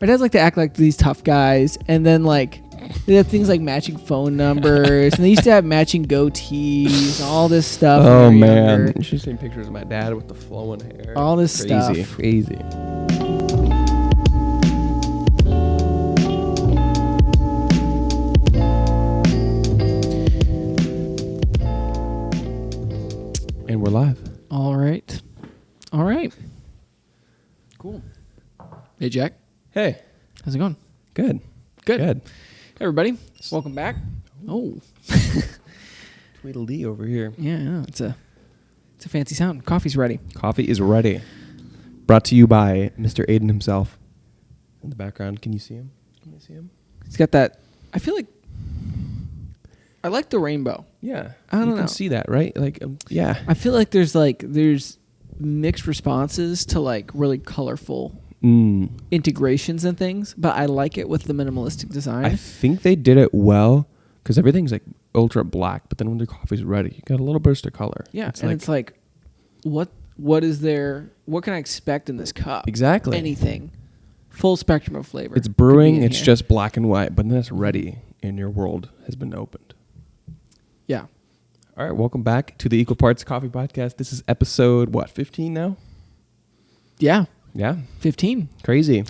My dads like to act like these tough guys, and then like they have things like matching phone numbers, and they used to have matching goatees, all this stuff. Oh man, you should have seen pictures of my dad with the flowing hair. All this crazy, stuff. crazy. And we're live. All right. Cool. Hey, Jack. Hey. How's it going? Good. Hey, everybody. Welcome back. Oh. Tweedledee over here. Yeah, it's a fancy sound. Coffee's ready. Coffee is ready. Brought to you by Mr. Aiden himself. In the background, can you see him? He's got that. I feel like I like the rainbow. Yeah. I don't you know. can see that, right? Like, yeah. I feel like there's mixed responses to like really colorful integrations and things, but I like it with the minimalistic design. I think they did it well because everything's like ultra black, but then when the coffee's ready, you got a little burst of color. Yeah, it's like, what is there? What can I expect in this cup? Exactly. Anything. Full spectrum of flavor. It's brewing. Could be in It's here. just black and white, but then it's ready, and your world has been opened. Yeah. All right, welcome back to the Equal Parts Coffee Podcast. This is episode 15 now. Yeah. Yeah, 15. crazy.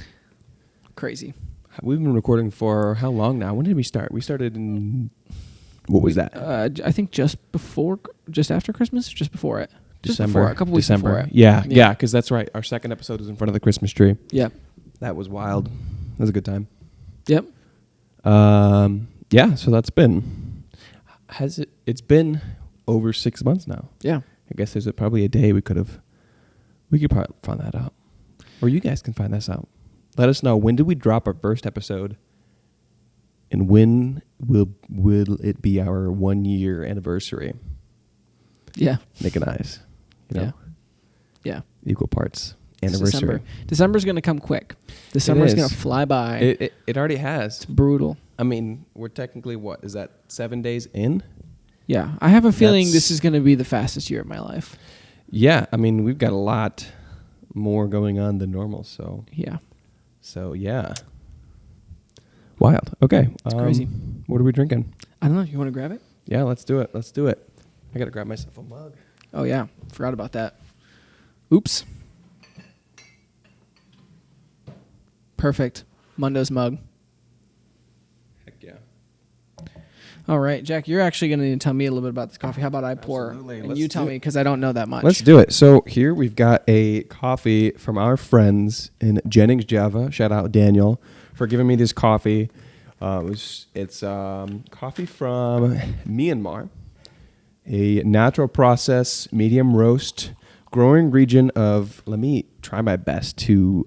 We've been recording for how long now? When did we start? We started in what was that? I think just after Christmas, or just before it. Just December. before, a couple weeks before it. Yeah, because that's right. Our second episode was in front of the Christmas tree. Yep. That was wild. That was a good time. Yep. Yeah, so that's been... It's been over 6 months now. Yeah. I guess there's probably a day we could probably find that out. Or you guys can find this out. Let us know, when did we drop our first episode? And when will it be our 1 year anniversary? Yeah. Making eyes. You know? Yeah. Equal parts anniversary. December's going to come quick. December's is. going to fly by. It already has. It's brutal. I mean, we're technically, what, is that 7 days in? Yeah. I have a feeling this is going to be the fastest year of my life. Yeah. I mean, we've got a lot more going on than normal, so. Yeah. So, yeah. Wild. Okay. It's crazy. What are we drinking? I don't know. You want to grab it? Yeah, let's do it. I got to grab myself a mug. Oh, yeah. Forgot about that. Oops. Perfect. Mundo's mug. Heck yeah. All right, Jack, you're actually going to need to tell me a little bit about this coffee. How about I pour Absolutely. and Let's you tell do me, it. because I don't know that much. Let's do it. So here we've got a coffee from our friends in Jennings Java. Shout out Daniel for giving me this coffee. It's coffee from Myanmar, a natural process, medium roast, growing region of, let me try my best to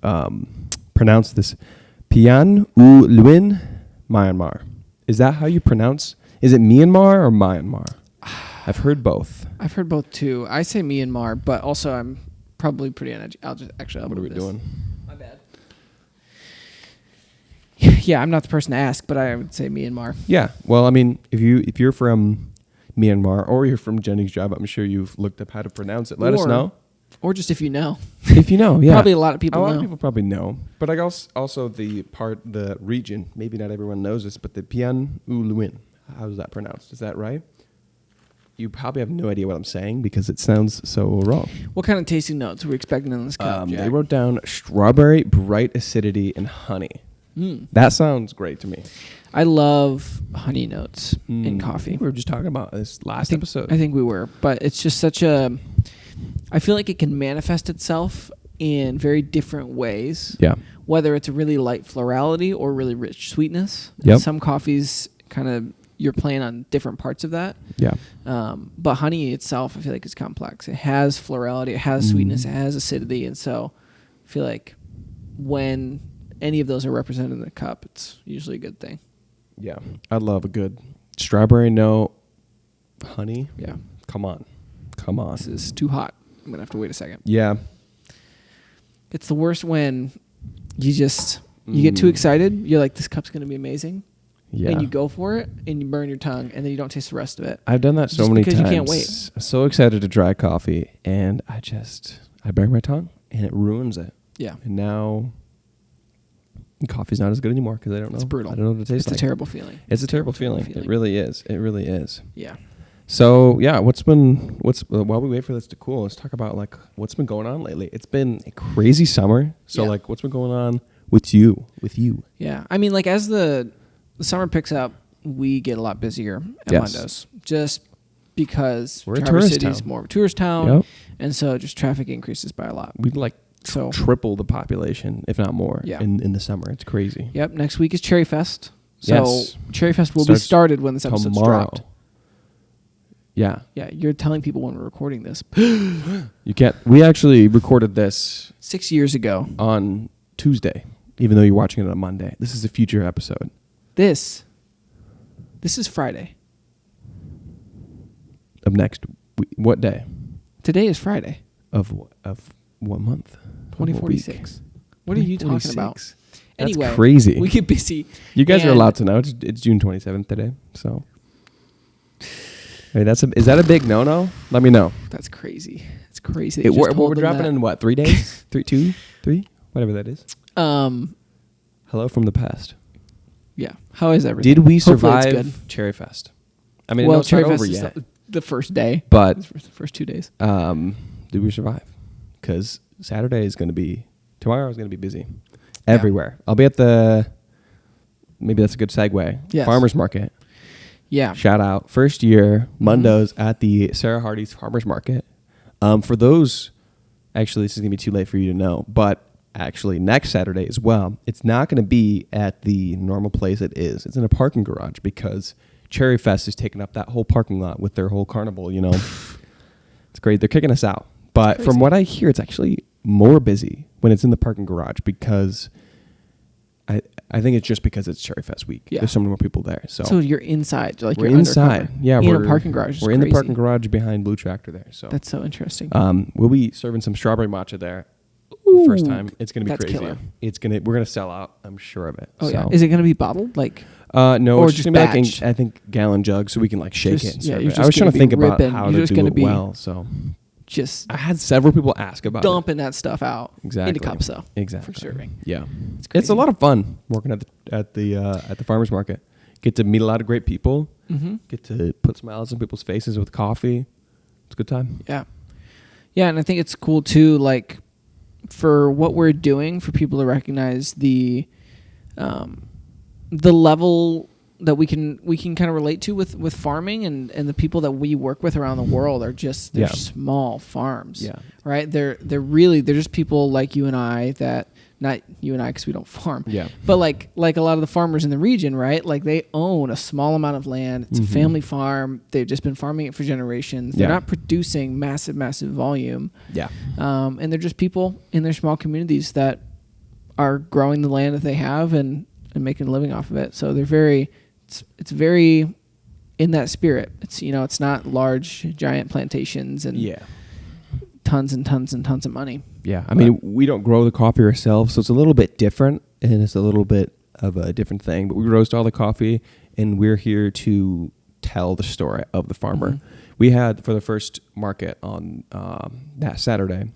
pronounce this, Myanmar, Myanmar. Is that how you pronounce? Is it Myanmar or Myanmar? I've heard both. I've heard both too. I say Myanmar, but also I'm probably pretty uneducated. What are we doing? My bad. Yeah, I'm not the person to ask, but I would say Myanmar. Yeah. Well, I mean, if you're from Myanmar or you're from Jennings Java, I'm sure you've looked up how to pronounce it. Let us know. Or just if you know. If you know, yeah. Probably a lot of people A lot know. of people probably know. But I guess also the region, maybe not everyone knows this, but the Myanmar, how is that pronounced? Is that right? You probably have no idea what I'm saying because it sounds so wrong. What kind of tasting notes are we expecting in this cup, Jack? They wrote down strawberry, bright acidity, and honey. That sounds great to me. I love honey notes in coffee. We were just talking about this last episode. I think we were, but it's just I feel like it can manifest itself in very different ways. Yeah. Whether it's a really light florality or really rich sweetness. Yep. Some coffees you're playing on different parts of that. Yeah. But honey itself, I feel like it's complex. It has florality, it has sweetness, it has acidity, and so I feel like when any of those are represented in the cup, it's usually a good thing. Yeah. I love a good strawberry note, honey. Yeah. Come on. This is too hot. I'm going to have to wait a second. Yeah. It's the worst when you get too excited. You're like, this cup's going to be amazing. Yeah. And you go for it and you burn your tongue and then you don't taste the rest of it. I've done that so Just many because times. you can't wait. I'm so excited to try coffee and I burn my tongue and it ruins it. Yeah. And now And coffee's not as good anymore because I don't know. It's brutal. I don't know what it tastes It's like. a terrible feeling. It's a terrible feeling. It really is. It really is. Yeah. So yeah, while we wait for this to cool, let's talk about like what's been going on lately. It's been a crazy summer. So like what's been going on with you? Yeah. I mean, like as the summer picks up, we get a lot busier at Mundo's just because we're a Traverse tourist City's town. more of a tourist town. Yep. And so just traffic increases by a lot. We'd like triple the population, if not more, in the summer. It's crazy. Yep. Next week is Cherry Fest. So Cherry Fest will be started when this episode's dropped. Yeah. Yeah, you're telling people when we're recording this. You can't. We actually recorded this 6 years ago on Tuesday, even though you're watching it on Monday. This is a future episode. This is Friday. Of next, what day? Today is Friday. Of what month? 2046. What are you talking about? Anyway, that's crazy. We get busy. You guys are allowed to know. It's June 27th today, so. Hey, is that a big no-no? Let me know. That's crazy. It's crazy. We're dropping in what? 3 days? 3, whatever that is. Hello from the past. Yeah. How is everything? Did we survive Cherry Fest? I mean, it's not over yet. The first day, but the first 2 days. Did we survive? Because tomorrow is going to be busy everywhere. I'll be at maybe that's a good segue. Yes. Farmers Market. Yeah. Shout out. First year, Mundo's at the Sarah Hardy's Farmers Market. For those, actually, this is going to be too late for you to know, but actually next Saturday as well, it's not going to be at the normal place it is. It's in a parking garage because Cherry Fest is taking up that whole parking lot with their whole carnival, It's great. They're kicking us out. But from what I hear, it's actually more busy when it's in the parking garage because I think it's just because it's Cherry Fest week. Yeah. There's so many more people there. So you're inside. Like we're inside. Yeah, we're in a parking garage. We're in the parking garage behind Blue Tractor there. So that's so interesting. We'll be serving some strawberry matcha there. Ooh, first time. It's gonna be crazy. Killer. We're gonna sell out. I'm sure of it. Oh yeah. Is it gonna be bottled? Like no, or it's just gonna be like I think gallon jug, so we can like shake it. And serve it. I was trying to think about how to do it well. So just I had several people ask about dumping that stuff out into cups though. Exactly. For serving. Yeah. It's a lot of fun working at the farmers market. Get to meet a lot of great people. Mm-hmm. Get to put smiles on people's faces with coffee. It's a good time. Yeah. Yeah, and I think it's cool too, like for what we're doing, for people to recognize the level that we can kind of relate to with farming, and the people that we work with around the world are just small farms. Yeah. Right? They're just people like you and I, that not you and I because we don't farm. Yeah. But like a lot of the farmers in the region, right? Like they own a small amount of land. It's a family farm. They've just been farming it for generations. They're not producing massive volume. Yeah. And they're just people in their small communities that are growing the land that they have and making a living off of it. So they're it's very in that spirit. It's it's not large giant plantations and tons and tons and tons of money. Yeah, I mean, we don't grow the coffee ourselves, so it's a little bit different, and it's a little bit of a different thing. But we roast all the coffee, and we're here to tell the story of the farmer. Mm-hmm. We had, for the first market on last Saturday,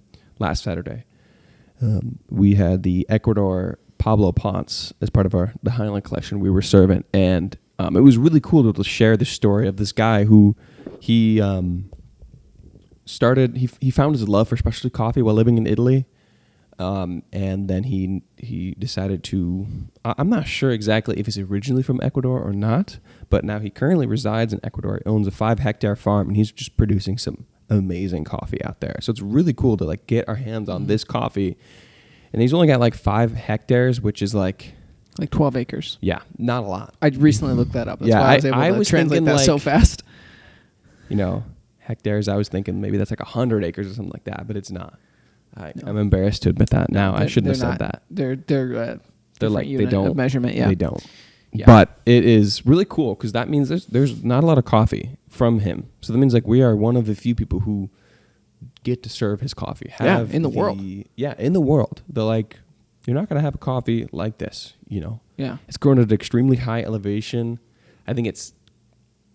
we had the Ecuador Pablo Ponce as part of the Highland collection we were serving, and it was really cool to share the story of this guy who he found his love for specialty coffee while living in Italy, and then he decided to. I'm not sure exactly if he's originally from Ecuador or not, but now he currently resides in Ecuador. He owns a 5-hectare farm, and he's just producing some amazing coffee out there. So it's really cool to like get our hands on this coffee, and he's only got like 5 hectares, which is like 12 acres. Yeah, not a lot. I recently looked that up. That's why I was able to translate that so fast. Hectares, I was thinking maybe that's like 100 acres or something like that, but it's not. I'm embarrassed to admit that now. I shouldn't have said that. They're like they don't of measurement. Yeah, they don't. Yeah. But it is really cool because that means there's not a lot of coffee from him. So that means like we are one of the few people who get to serve his coffee. In the world. Yeah, in the world. They're like, you're not gonna have a coffee like this. Yeah. It's grown at an extremely high elevation. I think it's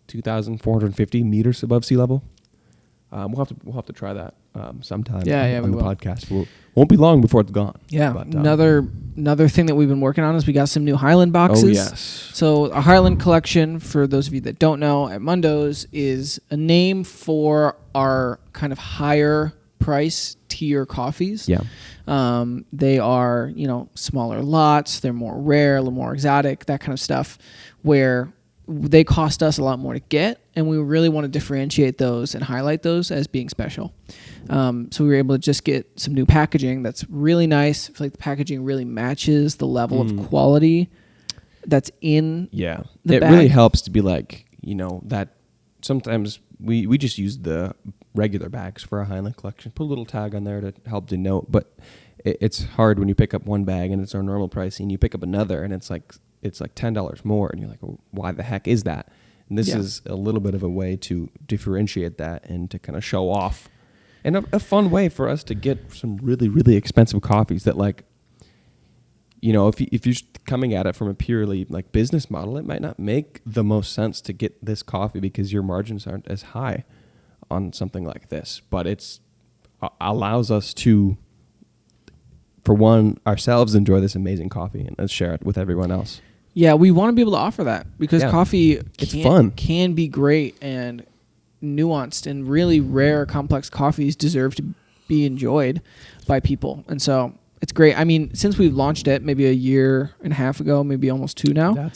2,450 meters above sea level. We'll have to try that sometime Yeah, on we the will. podcast. Won't be long before it's gone. Yeah. But, Another thing that we've been working on is we got some new Highland boxes. Oh yes. So a Highland collection, for those of you that don't know, at Mundo's is a name for our kind of higher price tier coffees. Yeah. They are, smaller lots. They're more rare, a little more exotic, that kind of stuff, where they cost us a lot more to get, and we really want to differentiate those and highlight those as being special. So we were able to just get some new packaging that's really nice. I feel like the packaging really matches the level of quality that's in the bag. Really helps to be like, that sometimes we just use the regular bags for a Highland collection. Put a little tag on there to help denote, but it's hard when you pick up one bag and it's our normal price, and you pick up another and it's like $10 more, and you're like, well, why the heck is that? And this is a little bit of a way to differentiate that and to kind of show off, and a fun way for us to get some really, really expensive coffees that, like, if you're coming at it from a purely like business model, it might not make the most sense to get this coffee because your margins aren't as high on something like this. But it's allows us to, for one, ourselves enjoy this amazing coffee and share it with everyone else. Yeah, we want to be able to offer that because coffee it's fun. Can be great and nuanced, and really rare, complex coffees deserve to be enjoyed by people. And so it's great. I mean, since we've launched it maybe a year and a half ago, maybe almost 2 now,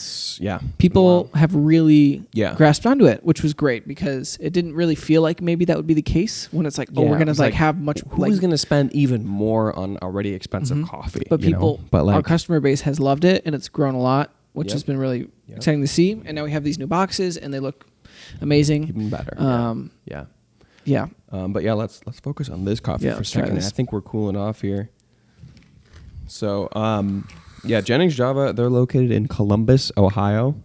people have really grasped onto it, which was great because it didn't really feel like maybe that would be the case when it's like, we're going to have much. Who's going to spend even more on already expensive coffee? But our customer base has loved it, and it's grown a lot, which has been really exciting to see. And now we have these new boxes, and they look amazing. Even better. But let's focus on this coffee for a second. I think we're cooling off here. So, Jennings Java, they're located in Columbus, Ohio.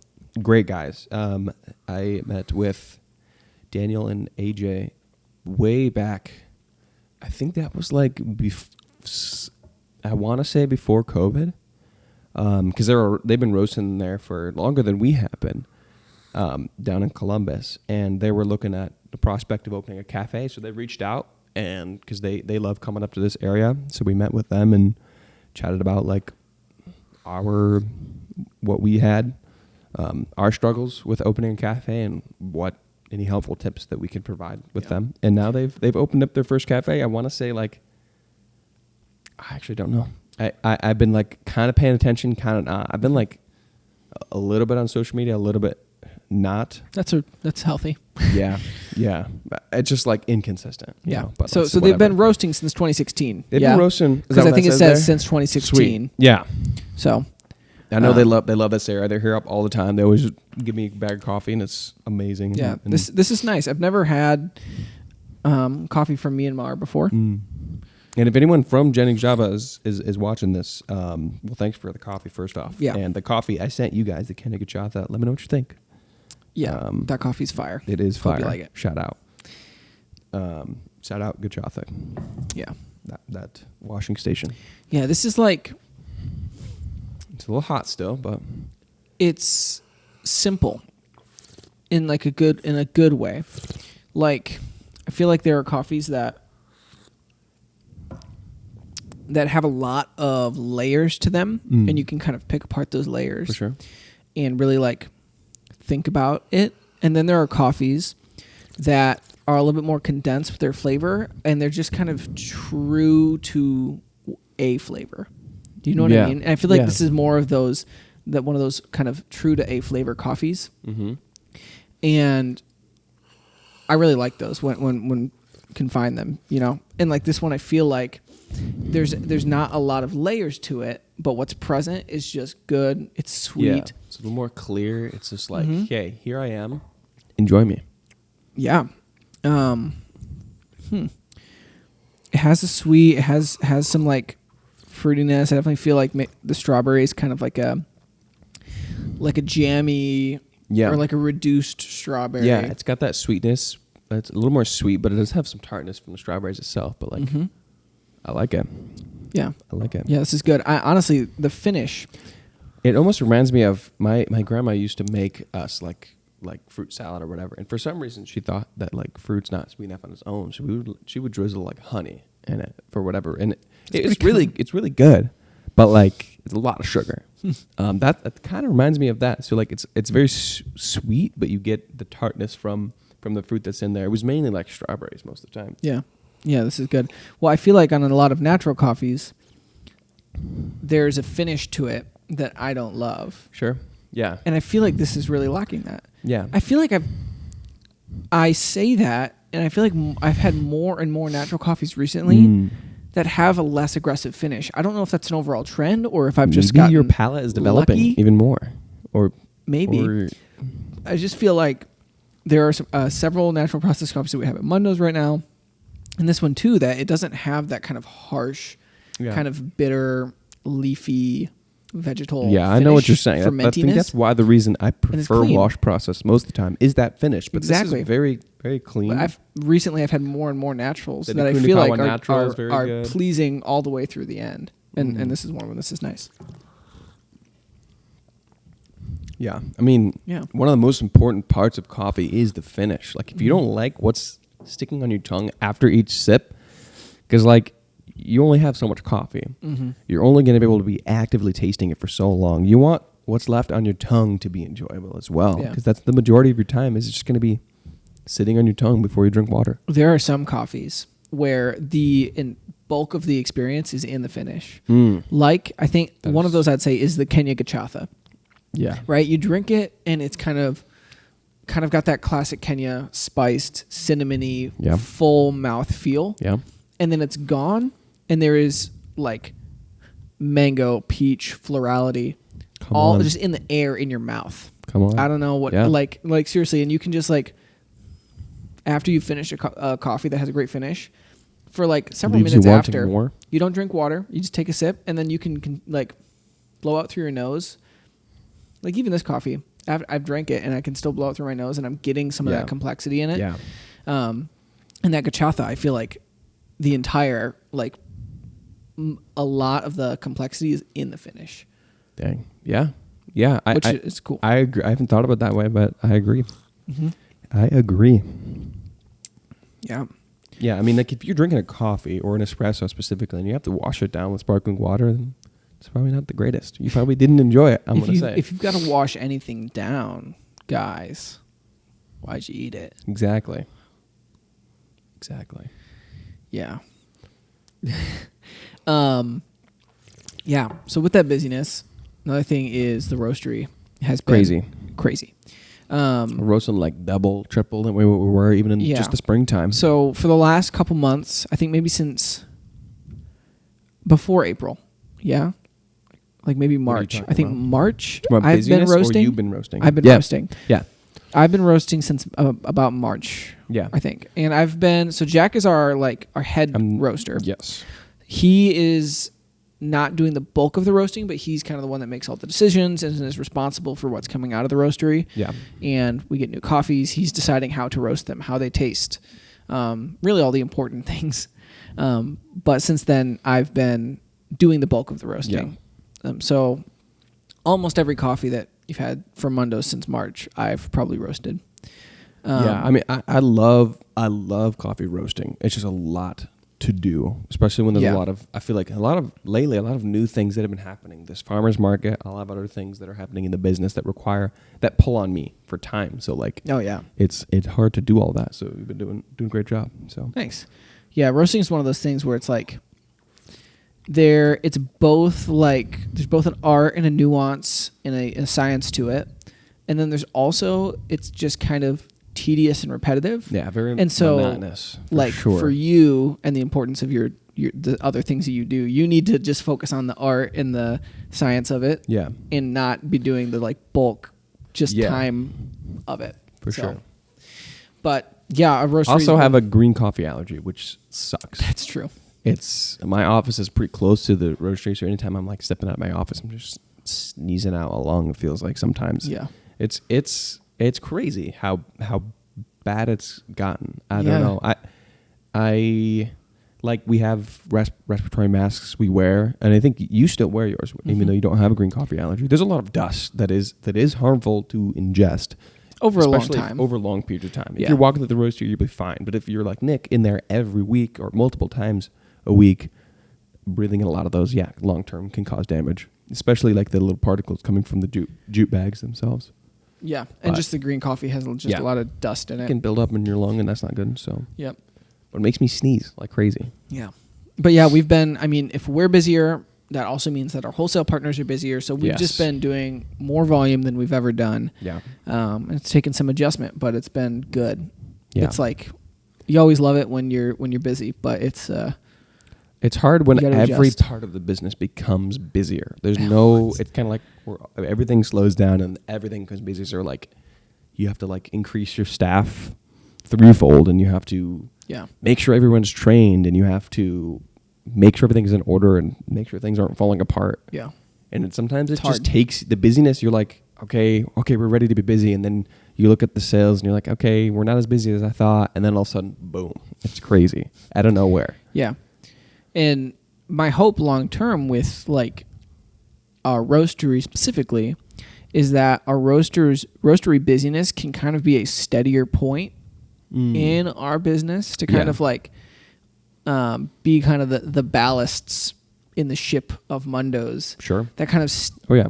Great guys. I met with Daniel and AJ way back. I think that was like, I want to say before COVID. Because they've been roasting there for longer than we have been down in Columbus. And they were looking at the prospect of opening a cafe. So they reached out, and because they love coming up to this area. So we met with them and chatted about like what we had, our struggles with opening a cafe, and what any helpful tips that we could provide with them. And now they've opened up their first cafe. I want to say like, I actually don't know. I've been like kind of paying attention, kind of not. I've been like a little bit on social media, a little bit not. That's healthy. Yeah. It's just like inconsistent. But so they've been roasting since 2016. They've been roasting because I think it says since 2016. Sweet. Yeah. So I know they love this area. They're here up all the time. They always give me a bag of coffee, and it's amazing. Yeah. This is nice. I've never had coffee from Myanmar before. And if anyone from Jennings Java is watching this, well, thanks for the coffee first off. Yeah. And the coffee I sent you guys, the Jennings Java. Let me know what you think. Yeah, that coffee's fire. It is fire. Hope you like it. Shout out. Shout out Gachotha. Yeah. That washing station. Yeah, this is like, it's a little hot still, but it's simple in a good way. Like, I feel like there are coffees that have a lot of layers to them, and you can kind of pick apart those layers for sure, and really like think about it. And then there are coffees that are a little bit more condensed with their flavor, and they're just kind of true to a flavor. Do you know what I mean? And I feel like this is more of those, that one of those kind of true to a flavor coffees. Mm-hmm. And I really like those when can find them, And like this one, I feel like there's not a lot of layers to it, but what's present is just good. It's sweet. Yeah. It's a little more clear. It's just like, hey, here I am. Enjoy me. Yeah. It has a sweet. It has some like fruitiness. I definitely feel like the strawberry is kind of like a jammy, or like a reduced strawberry. Yeah, it's got that sweetness. It's a little more sweet, but it does have some tartness from the strawberries itself. But like, I like it. Yeah, I like it. Yeah, this is good. Honestly, the finish. It almost reminds me of my grandma used to make us like like fruit salad or whatever. And for some reason, she thought that like fruit's not sweet enough on its own. So she would drizzle like honey in it for whatever. And it's really good, but like it's a lot of sugar. That kind of reminds me of that. So like it's very sweet, but you get the tartness from the fruit that's in there. It was mainly like strawberries most of the time. Yeah. Yeah, this is good. Well, I feel like on a lot of natural coffees, there's a finish to it that I don't love. Sure. Yeah. And I feel like this is really lacking that. Yeah. I feel like I say that, and I feel like I've had more and more natural coffees recently that have a less aggressive finish. I don't know if that's an overall trend or if I've just got your palate is developing even more, or maybe. I just feel like there are several natural processed coffees that we have at Mundo's right now, and this one too, that it doesn't have that kind of harsh, kind of bitter, leafy, vegetal. Yeah, I know what you're saying. I think that's why the reason I prefer wash process most of the time is that finish. But this is very, very clean. But recently I've had more and more naturals that I feel like are pleasing all the way through the end. And this is one of them. This is nice. Yeah, I mean, one of the most important parts of coffee is the finish. Like, if you don't like what's sticking on your tongue after each sip, because like you only have so much coffee, you're only going to be able to be actively tasting it for so long. You want what's left on your tongue to be enjoyable as well, because that's the majority of your time is just going to be sitting on your tongue before you drink water. There are some coffees where the bulk of the experience is in the finish. Like, I think one of those I'd say is the Kenya Gachatha. Yeah. Right? You drink it and it's kind of got that classic Kenya spiced, cinnamony, full mouth feel. Yeah. And then it's gone, and there is like mango, peach, florality, just in the air in your mouth. Come on. I don't know what, like seriously, and you can just like, after you finish a coffee that has a great finish, for like several minutes after, you don't drink water, you just take a sip, and then you can like blow out through your nose. Like even this coffee, I've drank it, and I can still blow out through my nose, and I'm getting some of that complexity in it. Yeah. And that Gachatha, I feel like the entire, like, a lot of the complexity is in the finish. Dang. Yeah. Yeah. Which is cool. I agree. I haven't thought about it that way, but I agree. I agree. Yeah. Yeah. I mean, like, if you're drinking a coffee or an espresso specifically and you have to wash it down with sparkling water, then it's probably not the greatest. You probably didn't enjoy it, I'm going to say. If you've got to wash anything down, guys, why'd you eat it? Exactly. Yeah. Yeah. So with that busyness, another thing is the roastery has been crazy. We're roasting like double, triple than we were even in just the springtime. So for the last couple months, I think maybe since before April, like maybe March. I think March. I've been roasting. Or you've been roasting. I've been roasting. Yeah. I've been roasting since about March. Yeah. I think. And I've been, so Jack is our head roaster. Yes. He is not doing the bulk of the roasting, but he's kind of the one that makes all the decisions and is responsible for what's coming out of the roastery. Yeah. And we get new coffees. He's deciding how to roast them, how they taste. Really all the important things. But since then, I've been doing the bulk of the roasting. Yeah. So almost every coffee that you've had from Mundo's since March, I've probably roasted. I mean, I love coffee roasting. It's just a lot to do, especially when there's a lot of, I feel like a lot of new things that have been happening. This farmer's market, a lot of other things that are happening in the business that pull on me for time. So like, it's hard to do all that. So you've been doing a great job. So thanks. Yeah. Roasting is one of those things where it's like, it's both like, there's both an art and a nuance and a science to it. And then there's also, it's just kind of tedious and repetitive. Yeah, very monotonous. Like for you and the importance of the other things that you do, you need to just focus on the art and the science of it. Yeah. And not be doing the like bulk, time of it. For sure. But yeah, a roastery. Also have a green coffee allergy, which sucks. That's true. My office is pretty close to the roastery, so anytime I'm like stepping out of my office, I'm just sneezing out a lung. It feels like sometimes. Yeah. It's crazy how bad it's gotten. I don't know. I like, we have respiratory masks we wear, and I think you still wear yours, even though you don't have a green coffee allergy. There's a lot of dust that is harmful to ingest. Over a long especially time. over long periods of time. If Yeah. you're walking through the roaster, you'll be fine. But if you're like Nick in there every week or multiple times a week, breathing in a lot of those, long term can cause damage, especially like the little particles coming from the jute bags themselves. Yeah, and But- just the green coffee has just a lot of dust in It it. can build up in your lung, and that's not good. So, Yep. but it makes me sneeze like crazy. Yeah. But yeah, we've been, I mean, if we're busier, that also means that our wholesale partners are busier. So we've just been doing more volume than we've ever done. Yeah. And it's taken some adjustment, but it's been good. Yeah. It's like, you always love it when you're busy, but it's hard when you gotta every adjust. part of the business becomes busier. There's it's kind of like everything slows down and everything becomes busier. So like, you have to like increase your staff threefold, and you have to make sure everyone's trained, and you have to make sure everything's in order and make sure things aren't falling apart. Yeah. And sometimes it It's just hard. takes the busyness. You're like, okay, we're ready to be busy. And then you look at the sales and you're like, okay, we're not as busy as I thought. And then all of a sudden, boom, it's crazy out of nowhere. Yeah. And my hope long term with like our roastery specifically is that our roastery busyness can kind of be a steadier point in our business to kind of like be kind of the ballasts in the ship of Mundo's. Sure. That kind of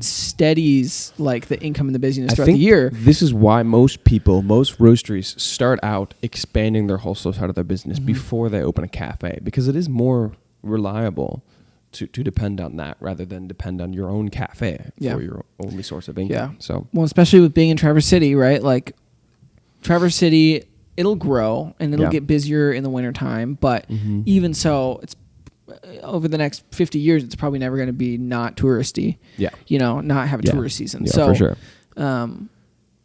steadies like the income and the busyness I throughout think the year. this is why most roasteries start out expanding their wholesale side of their business before they open a cafe, because it is more reliable to depend on that rather than depend on your own cafe for your only source of income. Yeah. So, well, especially with being in Traverse City, right? Like Traverse City, it'll grow and it'll get busier in the wintertime, but even so, it's over the next 50 years, it's probably never going to be not touristy. Yeah. Not have a tourist season. Yeah, so for sure.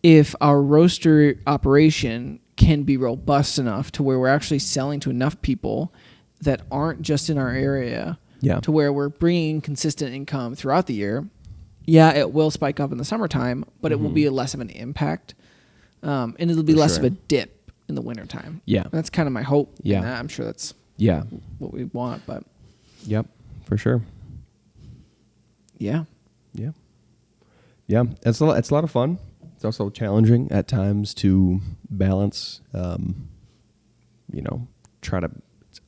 If our roaster operation can be robust enough to where we're actually selling to enough people that aren't just in our area, to where we're bringing consistent income throughout the year, it will spike up in the summertime, but it will be less of an impact. And it'll be less of a dip in the wintertime. Yeah. And that's kind of my hope. Yeah. I'm sure that's what we want, but. Yep, for sure. Yeah. Yeah. Yeah. It's a lot of fun. It's also challenging at times to balance, a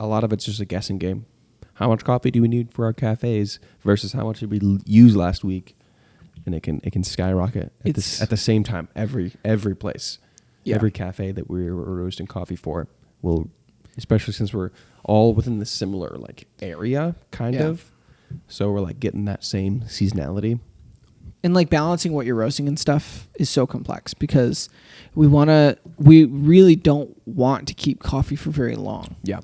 lot of it's just a guessing game. How much coffee do we need for our cafes versus how much did we use last week? And it can skyrocket at the same time every place. Yeah. Every cafe that we're roasting coffee for will, especially since we're all within the similar like area kind of. So we're like getting that same seasonality. And like balancing what you're roasting and stuff is so complex because we really don't want to keep coffee for very long. Yeah.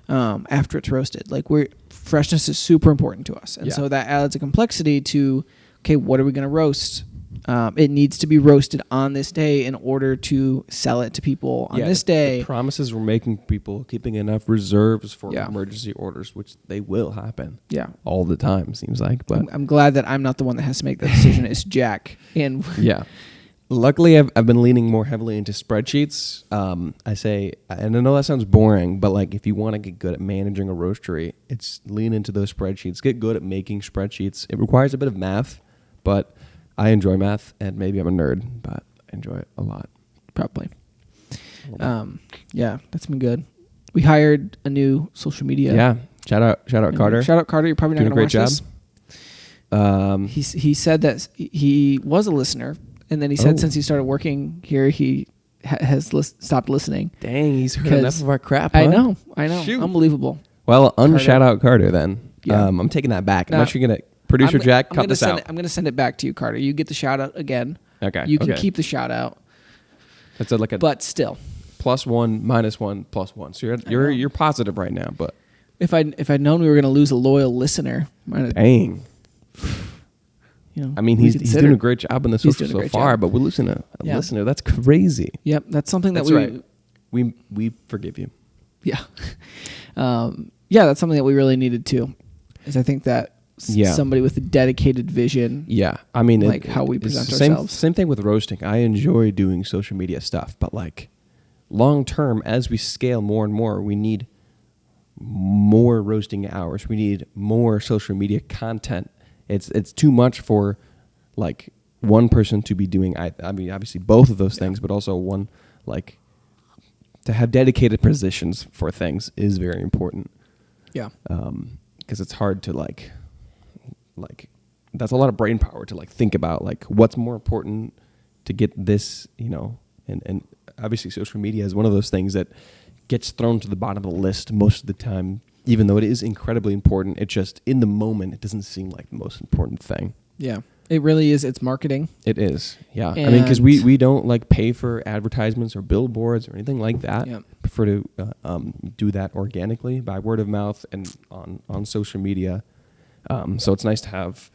After it's roasted, like freshness is super important to us. And so that adds a complexity to, okay, what are we going to roast? It needs to be roasted on this day in order to sell it to people on this day. The promises we're making people, keeping enough reserves for emergency orders, which they will happen. Yeah, all the time seems like. But I'm glad that I'm not the one that has to make that decision. It's Jack. And luckily, I've been leaning more heavily into spreadsheets. I say, and I know that sounds boring, but like if you want to get good at managing a roastery, it's lean into those spreadsheets. Get good at making spreadsheets. It requires a bit of math, but I enjoy math, and maybe I'm a nerd, but I enjoy it a lot. Probably. That's been good. We hired a new social media. Yeah. Shout out Carter. Shout out Carter. You're probably not going to watch job. This. He said that he was a listener, and then he said since he started working here, he has stopped listening. Dang, he's heard enough of our crap. Huh? I know. Shoot. Unbelievable. Well, shout out Carter then. Yeah. I'm taking that back. I'm actually going to... Producer Jack, cut this out. I'm going to send it back to you, Carter. You get the shout out again. Okay. You can keep the shout out. That's but still, +1, -1, +1. So you're positive right now. But if I'd known we were going to lose a loyal listener, dang. I mean, he's doing a great job in the social so far, but we're losing a listener. That's crazy. Yep, that's something that we forgive you. Yeah, that's something that we really needed too. Is I think that. Somebody with a dedicated vision. Yeah. I mean, how we present ourselves. Same thing with roasting. I enjoy doing social media stuff, but like long term, as we scale more and more, we need more roasting hours. We need more social media content. It's too much for like one person to be doing, I mean, obviously both of those things, but also one, like, to have dedicated positions for things is very important. Yeah. Because it's hard to like, that's a lot of brain power to like think about like what's more important to get this, you know, and obviously social media is one of those things that gets thrown to the bottom of the list most of the time, even though it is incredibly important. It just, in the moment, it doesn't seem like the most important thing. Yeah. It really is. It's marketing. It is. Yeah. And I mean, because we don't like pay for advertisements or billboards or anything like that. Yeah. Prefer to do that organically by word of mouth and on social media. So it's nice to have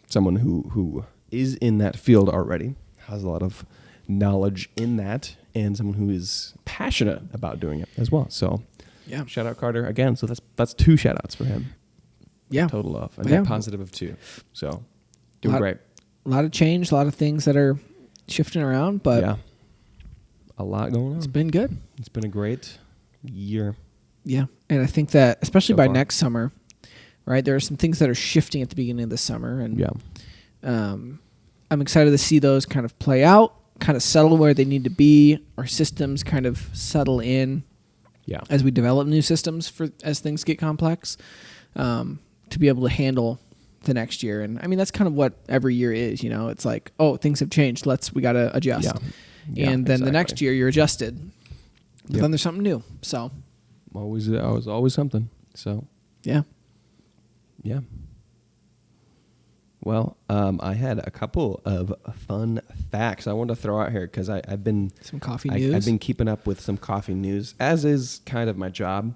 someone who is in that field already, has a lot of knowledge in that, and someone who is passionate about doing it as well. So yeah, shout out Carter again. So that's 2 shout outs for him. Yeah. Total of. And Yeah. positive of 2. So doing great. A lot of change, a lot of things that are shifting around, but yeah, a lot going on. it's been good. It's been a great year. Yeah. And I think that especially So by far. next summer, right, there are some things that are shifting at the beginning of the summer. And Yeah. I'm excited to see those kind of play out, kind of settle where they need to be. Our systems kind of settle in Yeah. as we develop new systems as things get complex, to be able to handle the next year. And I mean, that's kind of what every year is, you know, it's like, oh, things have changed. We got to adjust. Yeah. And then the next year you're adjusted, but Yep. then there's something new. So Always something. So yeah. yeah. Well, I had a couple of fun facts I wanted to throw out here because I've been Some coffee news. I've been keeping up with some coffee news, as is kind of my job.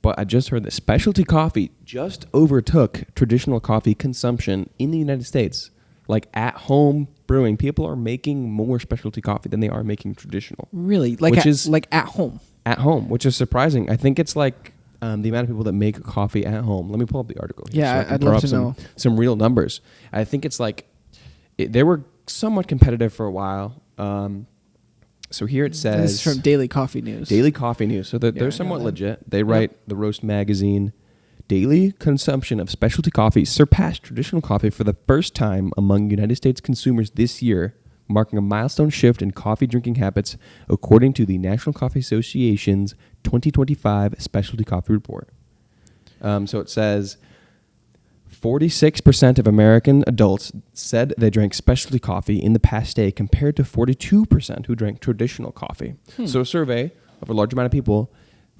But I just heard that specialty coffee just overtook traditional coffee consumption in the United States. Like at home brewing, people are making more specialty coffee than they are making traditional. Really? Like at home. At home, which is surprising. I think it's like the amount of people that make coffee at home. Let me pull up the article here. Yeah, I can I'd throw love up to know. some real numbers. I think it's like they were somewhat competitive for a while. So here it says... This is from Daily Coffee News. Daily Coffee News. So they're I somewhat know that. legit. They write the Roast magazine. Daily consumption of specialty coffee surpassed traditional coffee for the first time among United States consumers this year, marking a milestone shift in coffee drinking habits, according to the National Coffee Association's 2025 Specialty Coffee Report. So it says 46% of American adults said they drank specialty coffee in the past day, compared to 42% who drank traditional coffee. So a survey of a large amount of people,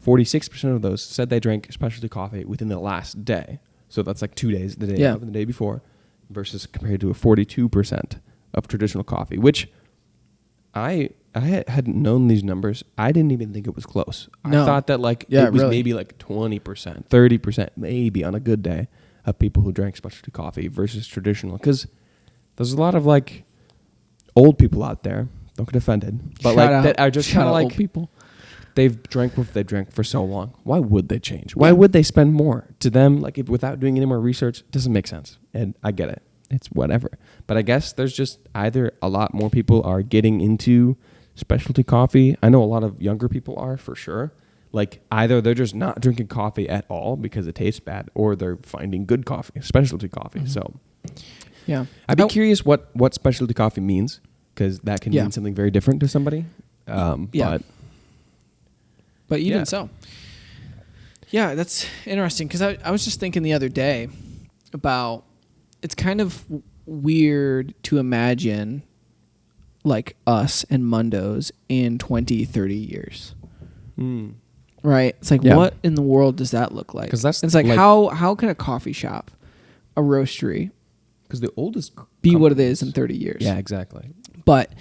46% of those said they drank specialty coffee within the last day. So that's like 2 days, the day of and the day before, versus compared to a 42% of traditional coffee, which I hadn't known these numbers. I didn't even think it was close. No. I thought that it was maybe like 20%, 30%, maybe on a good day of people who drank specialty coffee versus traditional. Because there's a lot of like old people out there. Don't get offended, but that are just kind of like old people. They've drank what they've drank for so long. Why would they change? Why would they spend more? To them, like without doing any more research, it doesn't make sense. And I get it. It's whatever. But I guess there's just either a lot more people are getting into specialty coffee. I know a lot of younger people are, for sure. Like either they're just not drinking coffee at all because it tastes bad, or they're finding good coffee, specialty coffee. Mm-hmm. So yeah, I'd be curious what specialty coffee means, because that can mean something very different to somebody. But even so. Yeah, that's interesting, because I was just thinking the other day about, it's kind of weird to imagine like us and Mundo's in 20, 30 years. Right? It's like, what in the world does that look like? 'Cause that's it's like how can a coffee shop, a roastery, because the oldest be what it is in 30 years? Yeah, exactly. But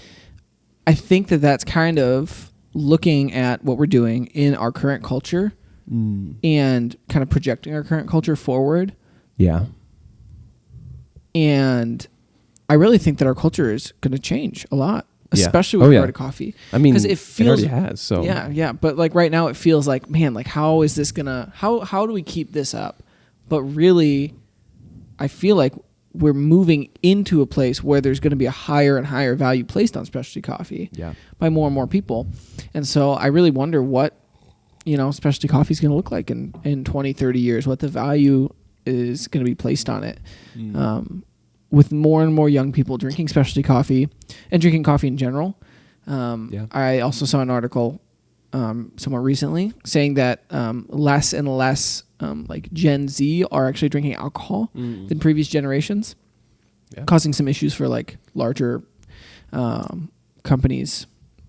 I think that's kind of looking at what we're doing in our current culture and kind of projecting our current culture forward. Yeah. And I really think that our culture is going to change a lot, especially with regard to coffee. I mean, because it already has. So yeah. But like right now, it feels like, man, like how is this gonna? How do we keep this up? But really, I feel like we're moving into a place where there's going to be a higher and higher value placed on specialty coffee by more and more people. And so I really wonder what, specialty coffee is going to look like in 20, 30 years, what the value is going to be placed on it. with more and more young people drinking specialty coffee and drinking coffee in general. I also saw an article somewhat recently saying that less and less like Gen Z are actually drinking alcohol than previous generations, causing some issues for like larger companies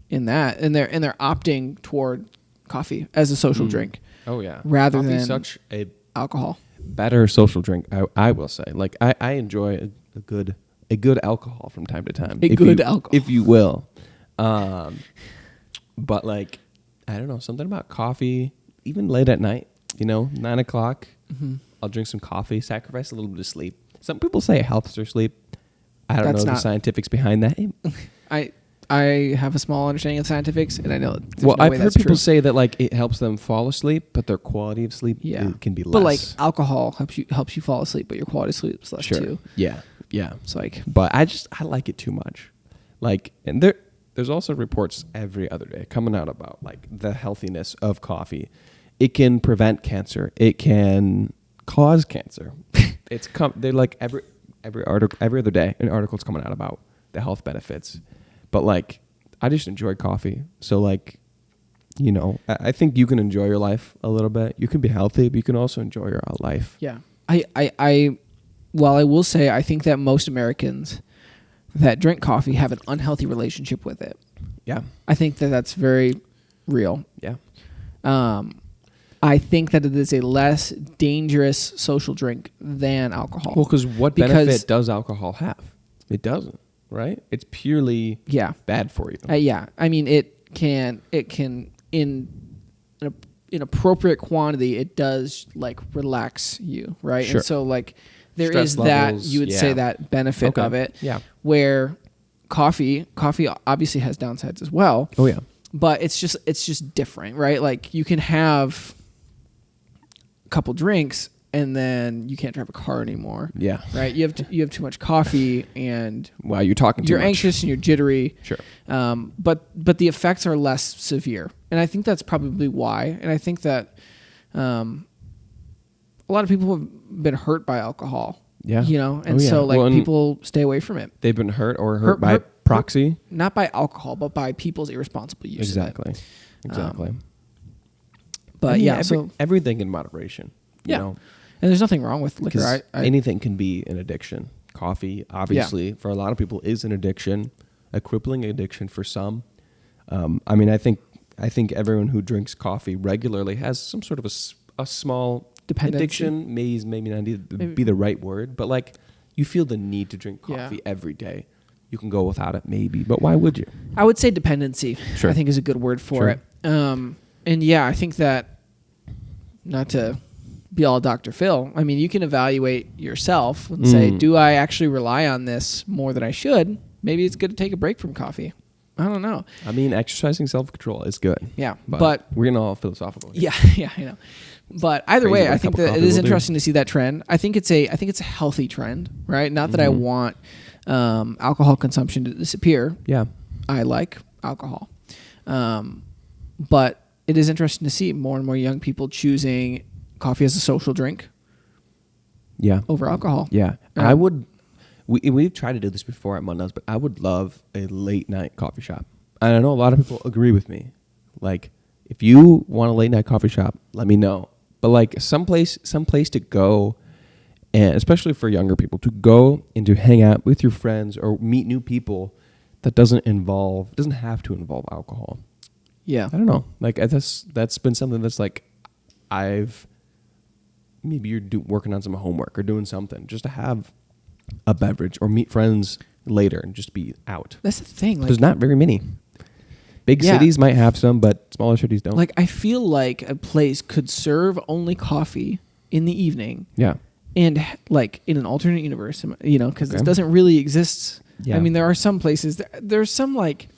in that, and they're opting toward coffee as a social drink. Oh yeah, rather Coffee's than such a alcohol. better social drink. I will say, like I enjoy a good alcohol from time to time. Alcohol, if you will. But like, I don't know, something about coffee, even late at night. 9 o'clock. I'll drink some coffee, sacrifice a little bit of sleep. Some people say it helps their sleep. I don't know the scientifics behind that. I have a small understanding of scientifics, and I know that I've heard people say that like it helps them fall asleep, but their quality of sleep can be less. But like alcohol helps you fall asleep, but your quality of sleep is less too. Yeah. It's like, but I like it too much. Like, and there's also reports every other day coming out about like the healthiness of coffee. It can prevent cancer. It can cause cancer. They're like every article, every other day, an article's coming out about the health benefits. But like, I just enjoy coffee. So like, I think you can enjoy your life a little bit. You can be healthy, but you can also enjoy your life. Yeah. While I will say, I think that most Americans that drink coffee have an unhealthy relationship with it. Yeah. I think that that's very real. Yeah. I think that it is a less dangerous social drink than alcohol. Well, because benefit does alcohol have? It doesn't, right? It's purely bad for you. Yeah. I mean, it can in appropriate quantity, it does like relax you, right? Sure. And so like there Stress is levels, that, you would say that benefit of it. Yeah. Where coffee obviously has downsides as well. Oh yeah. But it's just different, right? Like you can have a couple drinks and then you can't drive a car anymore. Yeah. Right? You have too much coffee and wow, you're talking too much. You're anxious and you're jittery. Sure. But the effects are less severe. And I think that's probably why. And I think that a lot of people have been hurt by alcohol. Yeah. And so like people stay away from it. They've been hurt by proxy? Not by alcohol, but by people's irresponsible use of it. Exactly. But so everything in moderation. You know? And there's nothing wrong with liquor. Anything can be an addiction. Coffee, obviously, for a lot of people, is an addiction, a crippling addiction for some. I mean, I think everyone who drinks coffee regularly has some sort of a small dependency. Addiction. Maybe not be the right word, but like you feel the need to drink coffee every day. You can go without it, maybe, but why would you? I would say dependency. Sure. I think is a good word for it. And I think that, not to be all Dr. Phil, I mean, you can evaluate yourself and say, do I actually rely on this more than I should? Maybe it's good to take a break from coffee. I don't know. I mean, exercising self-control is good. Yeah. But we're getting all philosophical. Yeah, I know. But either way, I think that it is interesting to see that trend. I think it's a healthy trend, right? Not that I want alcohol consumption to disappear. Yeah. I like alcohol. But it is interesting to see more and more young people choosing coffee as a social drink. Yeah. Over alcohol. Yeah. I would. We've tried to do this before at Mundo's, but I would love a late night coffee shop. And I know a lot of people agree with me. Like, if you want a late night coffee shop, let me know. But like some place to go, and especially for younger people, to go and to hang out with your friends or meet new people that doesn't have to involve alcohol. Yeah. I don't know. Like that's been something that's like maybe you're working on some homework or doing something just to have a beverage or meet friends later and just be out. That's the thing. Like, there's not very many. Big cities might have some, but smaller cities don't. Like, I feel like a place could serve only coffee in the evening. Yeah. And like in an alternate universe, because this doesn't really exist. Yeah. I mean, there are some places, there's some like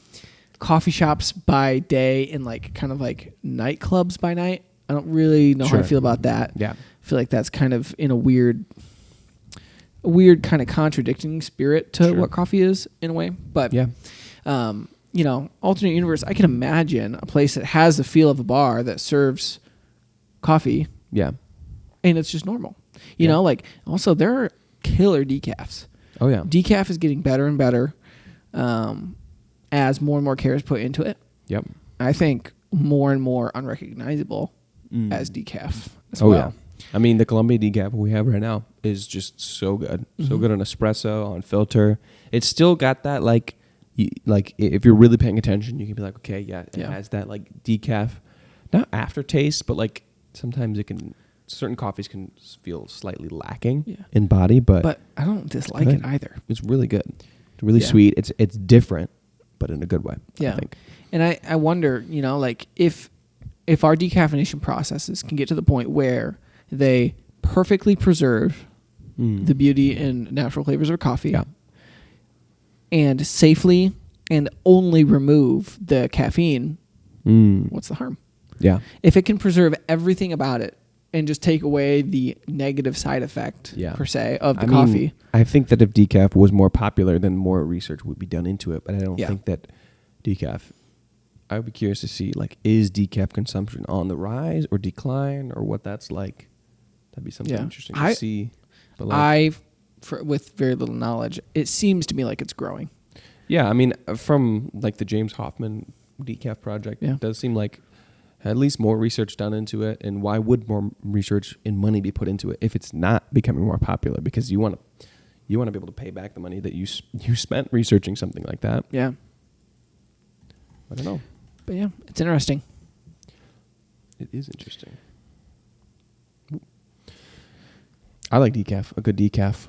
coffee shops by day and like kind of like nightclubs by night. I don't really know how I feel about that. Yeah. I feel like that's kind of in a weird kind of contradicting spirit to what coffee is in a way. But alternate universe, I can imagine a place that has the feel of a bar that serves coffee. Yeah. And it's just normal. You know, like also there are killer decafs. Oh yeah. Decaf is getting better and better as more and more care is put into it. Yep. I think more and more unrecognizable as decaf as Oh well. yeah. I mean, the Columbia decaf we have right now is just so good. So good on espresso, on filter. It's still got that like if you're really paying attention, you can be like, okay, yeah, it has that like decaf, not aftertaste, but like sometimes certain coffees can feel slightly lacking in body, but I don't dislike it either. It's really good. It's really sweet. It's different, but in a good way. Yeah. I think. And I wonder, like if our decaffeination processes can get to the point where they perfectly preserve the beauty and natural flavors of coffee and safely and only remove the caffeine, what's the harm? Yeah. If it can preserve everything about it and just take away the negative side effect, per se, of the coffee. I think that if decaf was more popular, then more research would be done into it. But I don't think that decaf... I would be curious to see, like, is decaf consumption on the rise or decline or what that's like? That'd be something interesting to see. But like, with very little knowledge, it seems to me like it's growing. Yeah, I mean, from like the James Hoffman decaf project, it does seem like at least more research done into it. And why would more research and money be put into it if it's not becoming more popular? Because you want to be able to pay back the money that you spent researching something like that. Yeah. I don't know. But yeah, it's interesting. It is interesting. I like decaf, a good decaf.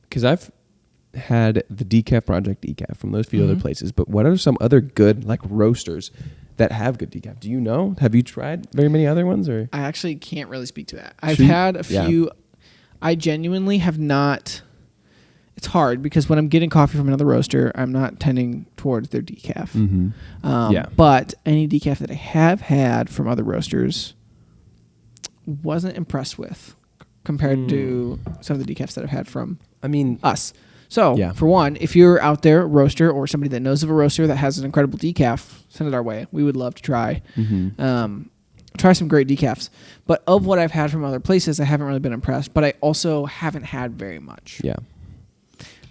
Because I've had the Decaf Project decaf from those few other places, but what are some other good like roasters that have good decaf? Do you know? Have you tried very many other ones? Or I actually can't really speak to that. I've had a few. I genuinely have not. It's hard because when I'm getting coffee from another roaster, I'm not tending towards their decaf. But any decaf that I have had from other roasters wasn't impressed with compared to some of the decafs that I've had from us. So, for one, if you're out there, a roaster or somebody that knows of a roaster that has an incredible decaf, send it our way. We would love to try. Try some great decafs. But of what I've had from other places, I haven't really been impressed. But I also haven't had very much. Yeah.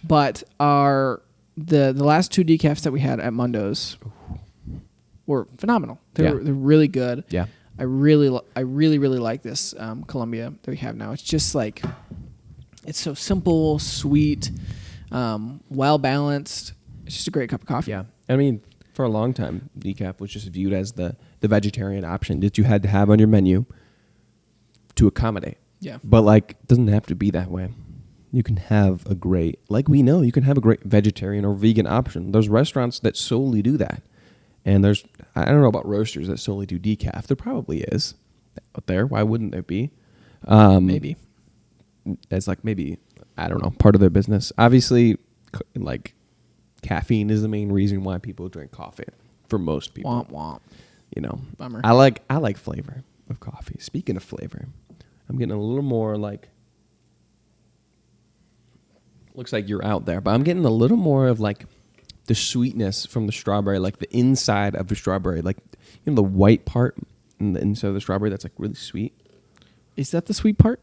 But the last two decafs that we had at Mundo's were phenomenal. They're really good. Yeah. I really like this Columbia that we have now. It's just like it's so simple, sweet, well balanced. It's just a great cup of coffee. Yeah. I mean, for a long time, decaf was just viewed as the vegetarian option that you had to have on your menu to accommodate. Yeah. But like, it doesn't have to be that way. You can have a great vegetarian or vegan option. There's restaurants that solely do that. And I don't know about roasters that solely do decaf. There probably is out there. Why wouldn't there be? Maybe. It's like maybe, I don't know, part of their business. Obviously, like caffeine is the main reason why people drink coffee for most people. Womp womp. You know, bummer. I like flavor of coffee. Speaking of flavor, I'm getting a little more like, looks like you're out there, but I'm getting a little more of like the sweetness from the strawberry, like the inside of the strawberry, like, you know, the white part and the inside of the strawberry that's like really sweet. Is that the sweet part?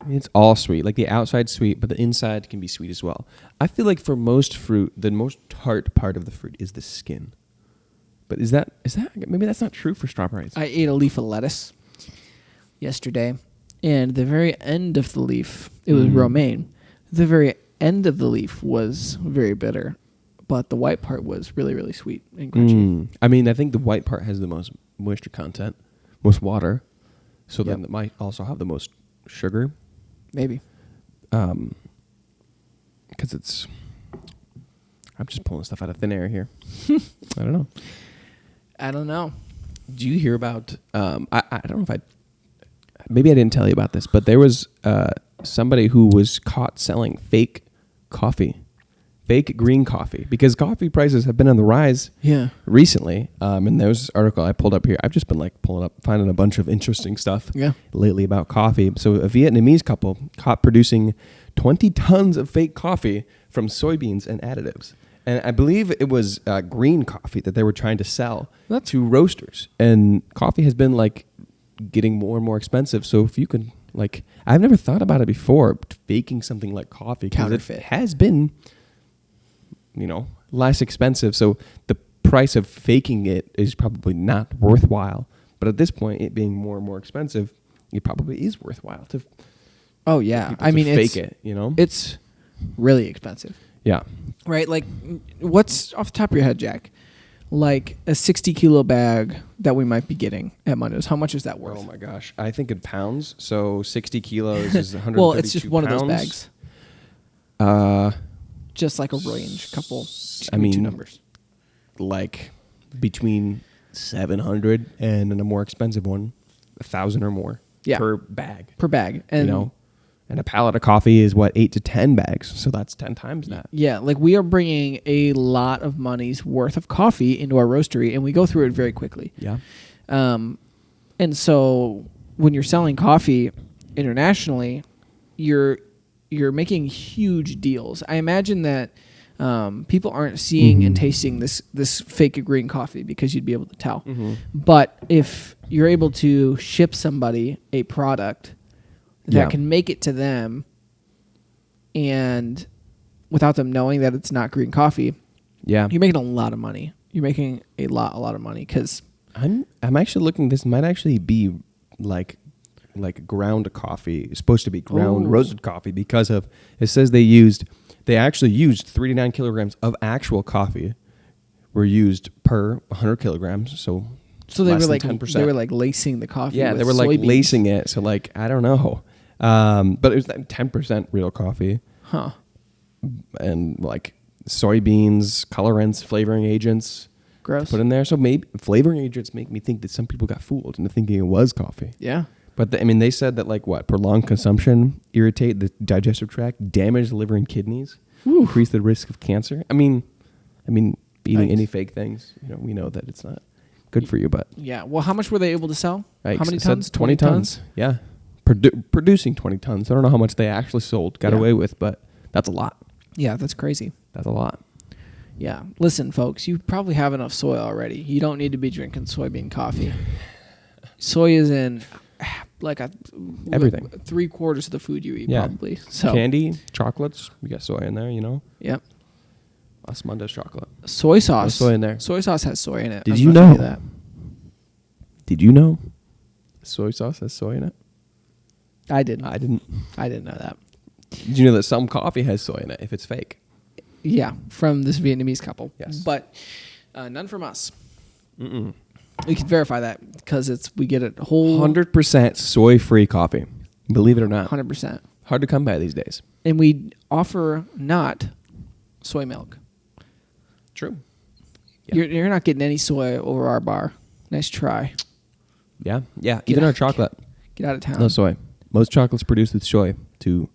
I mean, it's all sweet, like the outside sweet, but the inside can be sweet as well. I feel like for most fruit, the most tart part of the fruit is the skin. But is that maybe that's not true for strawberries? I ate a leaf of lettuce yesterday, and the very end of the leaf, it was romaine. The very end of the leaf was very bitter, but the white part was really, really sweet and crunchy. I mean, I think the white part has the most moisture content, most water, so then it might also have the most sugar. Maybe. Because I'm just pulling stuff out of thin air here. I don't know. Do you hear about, I don't know if maybe I didn't tell you about this, but there was somebody who was caught selling fake green coffee, because coffee prices have been on the rise recently. And there was this article I pulled up here. I've just been like finding a bunch of interesting stuff lately about coffee. So a Vietnamese couple caught producing 20 tons of fake coffee from soybeans and additives. And I believe it was green coffee that they were trying to sell to roasters. And coffee has been like getting more and more expensive. So if you could Like, I've never thought about it before, faking something like coffee. 'Cause Counterfeit. it has been, less expensive. So the price of faking it is probably not worthwhile. But at this point, it being more and more expensive, it probably is worthwhile to Oh yeah, people I to mean fake it's it. it's really expensive, Yeah. right? Like, what's off the top of your head, Jack? Like a 60-kilo bag that we might be getting at Mundo's. How much is that worth? Oh my gosh. I think in pounds. So 60 kilos is 132 Well, it's just one of those pounds. bags. Just like a range, couple. Just I give me two mean, numbers. Like between 700 and in a more expensive one, 1,000 or more per bag. Per bag, and and a pallet of coffee is what, 8 to 10 bags. So that's 10 times that. yeah, like we are bringing a lot of money's worth of coffee into our roastery, and we go through it very quickly. Yeah. And so when you're selling coffee internationally, you're making huge deals. I imagine that people aren't seeing and tasting this fake green coffee because you'd be able to tell. But if you're able to ship somebody a product that can make it to them, and without them knowing that it's not green coffee, Yeah. you're making a lot of money. You're making a lot of money because I'm actually looking, this might actually be like ground coffee. It's supposed to be ground roasted coffee because of, it says they actually used 3 to 9 kilograms of actual coffee were used per 100 kilograms. So they less were than like 10%. they were like lacing the coffee. Yeah, with they were like soybeans. lacing it. So like, I don't know. But it was 10% real coffee. Huh. And like soybeans, colorants, flavoring agents Gross. put in there. So maybe flavoring agents make me think that some people got fooled into thinking it was coffee. Yeah. But they said that like what, prolonged consumption irritate the digestive tract, damage the liver and kidneys, increase the risk of cancer. I mean, eating any fake things, we know that it's not good for you. But Yeah. Well, how much were they able to sell? right, How many it said tons? 20 tons. Yeah, producing 20 tons. I don't know how much they actually got away with, but that's a lot. Yeah, that's crazy. That's a lot. Yeah. Listen, folks, you probably have enough soy already. You don't need to be drinking soybean coffee. Soy is in like Everything. 3/4 of the food you eat, Yeah. probably. So Candy, chocolates, we got soy in there. Yep. Last Monday's chocolate. Soy sauce. Soy in there. Soy sauce has soy in it. Did I'm you not gonna know? do that? Did you know soy sauce has soy in it? I didn't. I didn't. I didn't know that. Did you know that some coffee has soy in it if it's fake? Yeah, from this Vietnamese couple. Yes. But none from us. Mm-mm. We can verify that because we get a whole 100% soy-free coffee. Believe it or not. 100%. Hard to come by these days. And we offer not soy milk. True. Yeah. You're not getting any soy over our bar. Nice try. Yeah. Even our chocolate. Get out of town. No soy. Most chocolates produced with soy to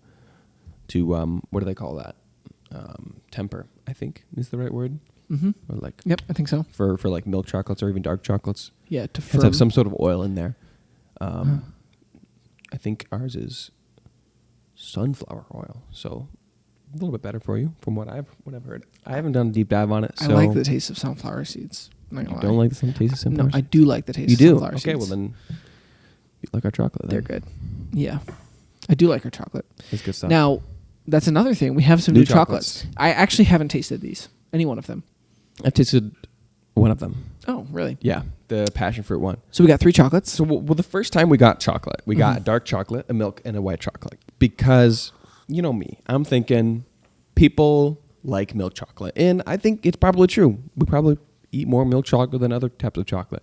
what do they call that? Temper, I think is the right word. Mm-hmm. Or like Yep, I think so. for like milk chocolates or even dark chocolates. Yeah, to It has to firm. have some sort of oil in there. I think ours is sunflower oil, so a little bit better for you from what I've heard. I haven't done a deep dive on it. So I like the taste of sunflower seeds. I'm not you gonna don't lie. like the taste of sunflower? No, I do like the taste You of do? sunflower Okay, seeds. well then you like our chocolate. They're then. good. Yeah. I do like our chocolate. It's good stuff. Now, that's another thing. We have some New new chocolates. chocolates. I actually haven't tasted these. Any one of them. I've tasted one of them. Oh, really? Yeah, the passion fruit one. So we got 3 chocolates. So well, the first time we got chocolate, we got a dark chocolate, a milk, and a white chocolate. Because, you know me, I'm thinking people like milk chocolate. And I think it's probably true. We probably eat more milk chocolate than other types of chocolate.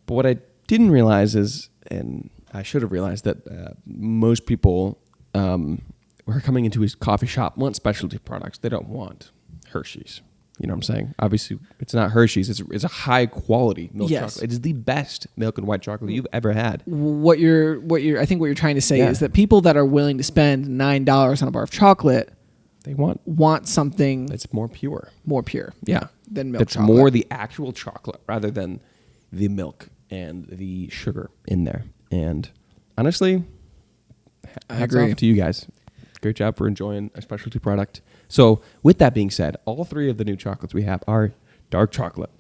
But what I didn't realize is, and I should have realized, that most people who are coming into his coffee shop want specialty products. They don't want Hershey's. You know what I'm saying? Obviously, it's not Hershey's. It's a high quality milk chocolate. It is the best milk and white chocolate you've ever had. I think what you're trying to say is that people that are willing to spend $9 on a bar of chocolate, They want something that's more pure. more pure. Yeah, Than milk that's chocolate. more the actual chocolate rather than the milk and the sugar in there. And honestly, I hats agree. off to you guys. Great job for enjoying a specialty product. So with that being said, all 3 of the new chocolates we have are dark chocolate.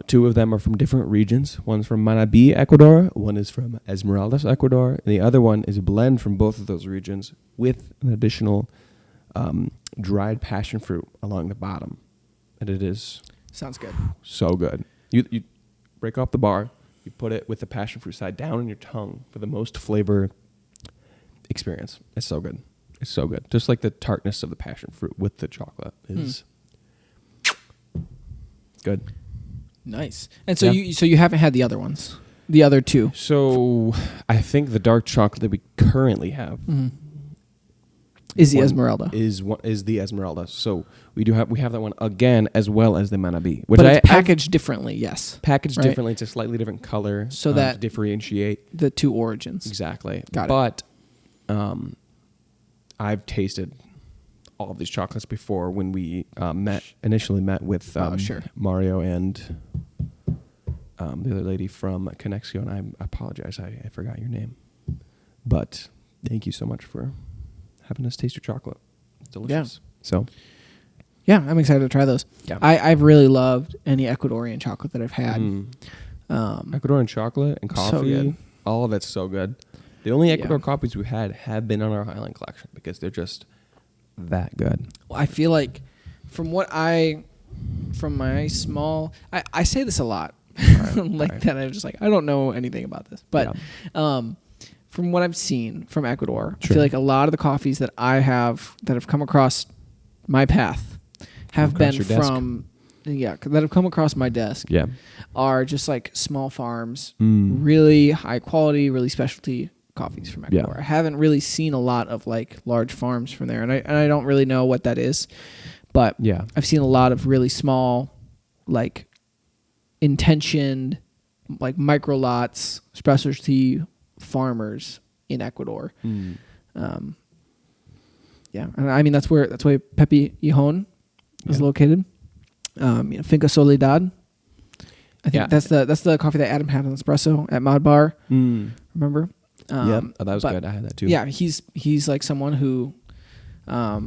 Two of them are from different regions. One's from Manabí, Ecuador. One is from Esmeraldas, Ecuador. And the other one is a blend from both of those regions with an additional dried passion fruit along the bottom. And it is Sounds good. so good. You break off the bar. You put it with the passion fruit side down on your tongue for the most flavor experience. It's so good. It's so good. Just like the tartness of the passion fruit with the chocolate is good. Nice. And so you haven't had the other ones, the other two. So I think the dark chocolate that we currently have is the Esmeralda. Is the Esmeralda. So we have that one again as well as the Manabí, which but it's packaged differently. Yes, packaged right? differently. It's a slightly different color, so that to differentiate the two origins. Exactly. Got it. But I've tasted all of these chocolates before when we initially met with Mario and the other lady from Conexio, and I apologize, I forgot your name. But thank you so much for having us taste your chocolate. It's delicious. Yeah. So, yeah, I'm excited to try those. Yeah. I've really loved any Ecuadorian chocolate that I've had. Ecuadorian chocolate and coffee, so good. All of it's so good. The only Ecuador coffees we've had have been on our Highland collection because they're just that good. Well, I feel like from my small, I say this a lot, that I'm just like, I don't know anything about this, but from what I've seen from Ecuador, I feel like a lot of the coffees that that have come across my path have been from that have come across my desk. Yeah, are just like small farms, really high quality, really specialty coffees from Ecuador. Yeah. I haven't really seen a lot of like large farms from there, and I don't really know what that is, but I've seen a lot of really small, like intentioned, like micro lots, specialty farmers in Ecuador. And I mean that's where Pepe Ijon is located. Finca Soledad. I think that's the coffee that Adam had on espresso at Mod Bar. Remember? That was good. I had that too. Yeah, he's like someone who, I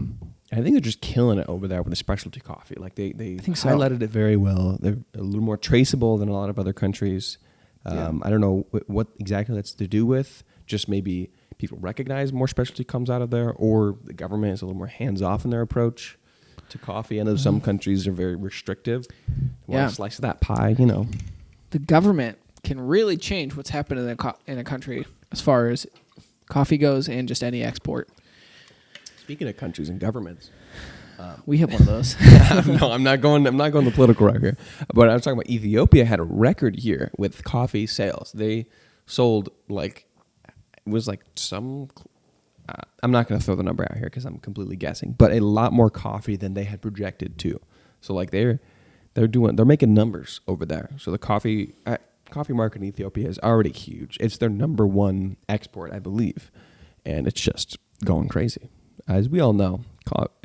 think they're just killing it over there with the specialty coffee. Like they highlighted it very well. They're a little more traceable than a lot of other countries. I don't know what exactly that's to do with. Just maybe people recognize more specialty comes out of there, or the government is a little more hands off in their approach to coffee. I know some countries are very restrictive. Want a slice of that pie, The government can really change what's happening in a country as far as coffee goes and just any export. Speaking of countries and governments, we have one of those. No, I'm not going the political route here. But I was talking about Ethiopia had a record year with coffee sales. They sold I'm not going to throw the number out here because I'm completely guessing, but a lot more coffee than they had projected to. So like they're making numbers over there. So the coffee market in Ethiopia is already huge. It's their number one export, I believe, and it's just going crazy. As we all know,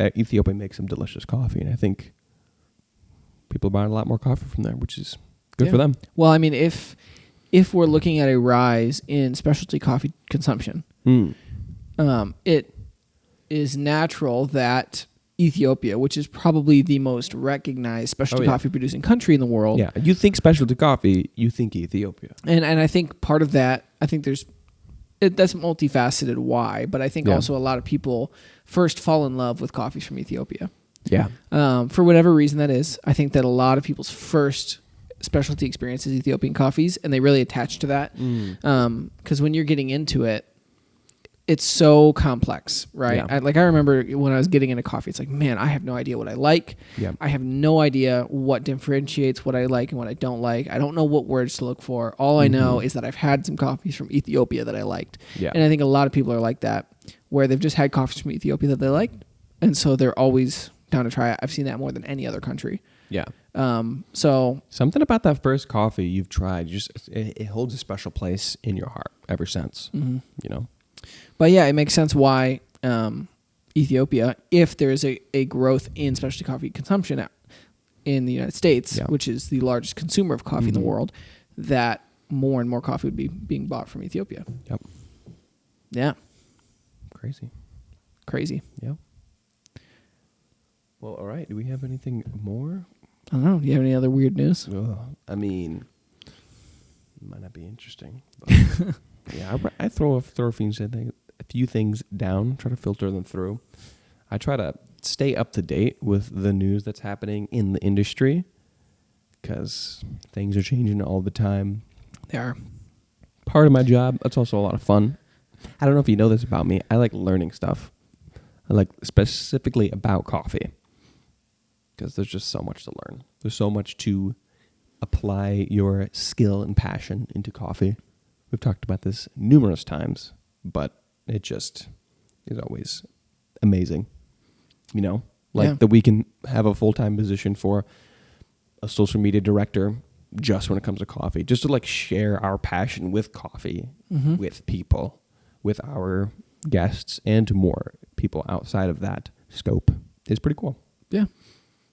Ethiopia makes some delicious coffee, and I think people are buying a lot more coffee from there, which is good for them. Well, I mean, if we're looking at a rise in specialty coffee consumption, it is natural that Ethiopia, which is probably the most recognized specialty coffee producing country in the world. Yeah, you think specialty coffee, you think Ethiopia. And I think part of that, I think that's multifaceted why, but I think also a lot of people first fall in love with coffees from Ethiopia. Yeah. For whatever reason that is, I think that a lot of people's first specialty experience is Ethiopian coffees, and they really attach to that. Because when you're getting into it, it's so complex, right? Yeah. I remember when I was getting into coffee, it's like, man, I have no idea what I like. Yeah. I have no idea what differentiates what I like and what I don't like. I don't know what words to look for. All I know is that I've had some coffees from Ethiopia that I liked. Yeah. And I think a lot of people are like that, where they've just had coffees from Ethiopia that they liked, and so they're always down to try it. I've seen that more than any other country. Yeah. So something about that first coffee you've tried, it holds a special place in your heart ever since. But yeah, it makes sense why Ethiopia, if there is a growth in specialty coffee consumption in the United States, which is the largest consumer of coffee in the world, that more and more coffee would be being bought from Ethiopia. Yep. Yeah. Crazy. Yep. Well, all right. Do we have anything more? I don't know. Do you have any other weird news? I mean, might not be interesting. But yeah, I throw a few things down, try to filter them through. I try to stay up to date with the news that's happening in the industry because things are changing all the time. They are. Part of my job, that's also a lot of fun. I don't know if you know this about me. I like learning stuff. I like specifically about coffee because there's just so much to learn. There's so much to apply your skill and passion into coffee. We've talked about this numerous times, but it just is always amazing. You know, like that we can have a full-time position for a social media director just when it comes to coffee, just to like share our passion with coffee with people, with our guests and more people outside of that scope. It's pretty cool. Yeah.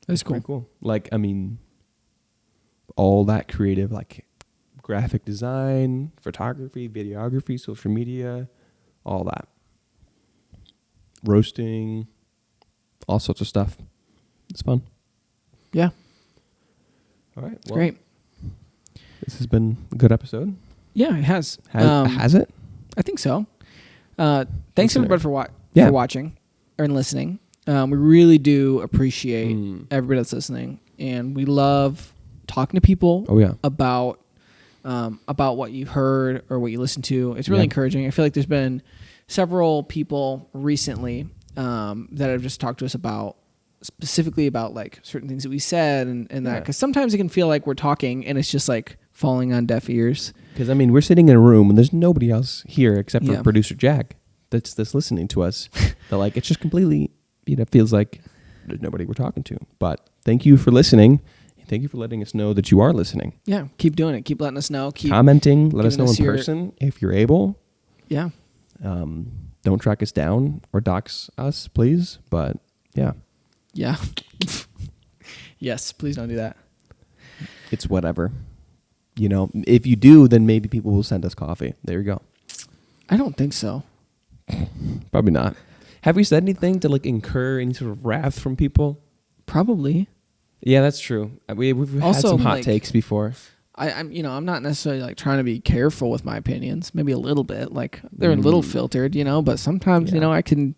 That's cool. Pretty cool. Like, I mean, all that creative, like graphic design, photography, videography, social media, all that. Roasting, all sorts of stuff. It's fun. Yeah. All right. It's great. This has been a good episode. Yeah, it has. Has it? I think so. Thanks everybody for watching or listening. We really do appreciate everybody that's listening, and we love talking to people about what you heard or what you listened to. It's really encouraging. I feel like there's been several people recently that have just talked to us about specifically about like certain things that we said and that, because sometimes it can feel like we're talking and it's just like falling on deaf ears. Because I mean, we're sitting in a room and there's nobody else here except for producer Jack that's listening to us. That like it's just completely, feels like there's nobody we're talking to. But thank you for listening. Thank you for letting us know that you are listening. Yeah, keep doing it. Keep letting us know. Keep commenting. Let us know in person if you're able. Yeah. Don't track us down or dox us, please. But yeah. Yeah. Yes, please don't do that. It's whatever. If you do, then maybe people will send us coffee. There you go. I don't think so. Probably not. Have we said anything to like incur any sort of wrath from people? Probably. Yeah, that's true. We've also had some hot takes before. I'm not necessarily like trying to be careful with my opinions. Maybe a little bit, like they're a little filtered, but sometimes I can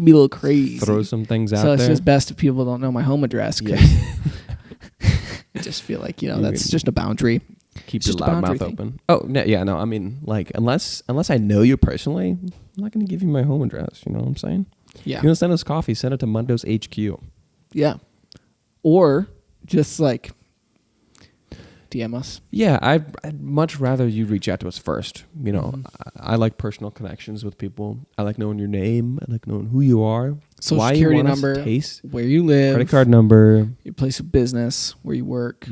be a little crazy. Throw some things out there. So it's there. just best if people don't know my home address. Cause I just feel like that's just a boundary. Keep your loud mouth open. Oh no. I mean, like unless I know you personally, I'm not going to give you my home address. You know what I'm saying? Yeah. If you want to send us coffee, send it to Mundo's HQ. Yeah. Or just like DM us. Yeah, I'd much rather you reach out to us first. I like personal connections with people. I like knowing your name. I like knowing who you are. Social security number, where you live. Credit card number. Your place of business, where you work.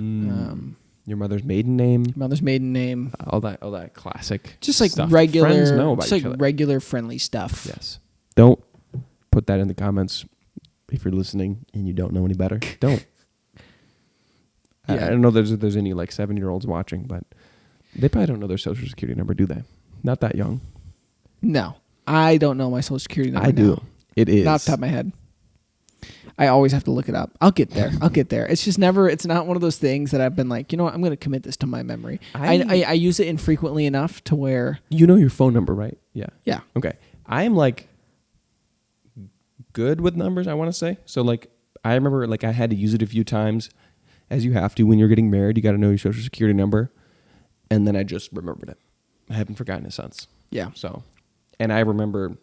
Your mother's maiden name. All that classic. Just like stuff regular, friends know about just like regular friendly stuff. Yes. Don't put that in the comments if you're listening and you don't know any better. Don't. Yeah. I don't know if there's any like 7-year-olds watching, but they probably don't know their social security number, do they? Not that young. No, I don't know my social security number. I do. It is. Not off the top of my head. I always have to look it up. I'll get there. It's just it's not one of those things that I've been like, I'm going to commit this to my memory. I use it infrequently enough to where. You know your phone number, right? Yeah. Yeah. Okay. I am like good with numbers, I want to say. So like, I remember like I had to use it a few times, as you have to when you're getting married. You got to know your social security number. And then I just remembered it. I haven't forgotten it since. Yeah. So, and I remember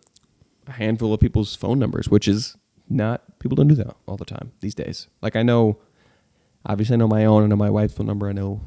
a handful of people's phone numbers, which is people don't do that all the time these days. Like obviously I know my own, I know my wife's phone number. I know